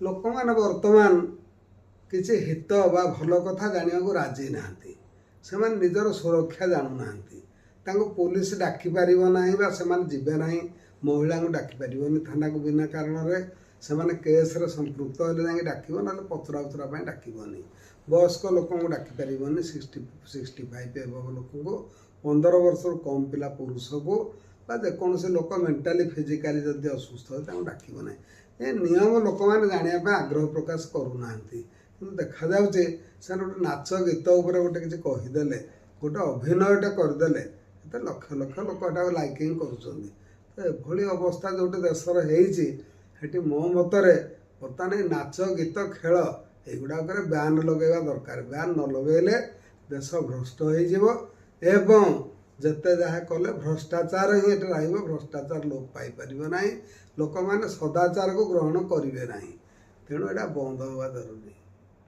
लोक मैंने वर्तमान किसी हित बा भल कथा जाना को राजी नहांती से निजर सुरक्षा जानू ना पुलिस डाकिपर ना से जीवे ना महिला को डाकिपर थाना को बिना कारण से केस्रे संपृक्त होने डाक ना पचरा उचरा डाकनी वयस्क लोक डाकिपर 65 एबव लोक को 15 वर्ष कम पिला पुरुष को जेकोसी लोक मेंटाली फिजिकाली जदि असुस्थ हो डाकना ये नियम लोक मैंने जानापी आग्रह प्रकाश करूना कि देखा जाऊे से गोटे नाच गीत उपर गोटे किसी कहीदे गोटे अभिनयटे करदे लक्ष लक्ष लोक लाइकिंग कर अवस्था जो देशर होती मो मतरे बर्तमान नाच गीत खेल युवाक ब्यान लगेगा दरकार ब्यान न लगेले देश भ्रष्ट हो जिते जहाँ कले भ्रष्टाचार ही भ्रष्टाचार लोप पाइपर ना लोक मैंने सदाचार को ग्रहण करेंगे ना तेणु यहाँ बंद हवा जरूरी।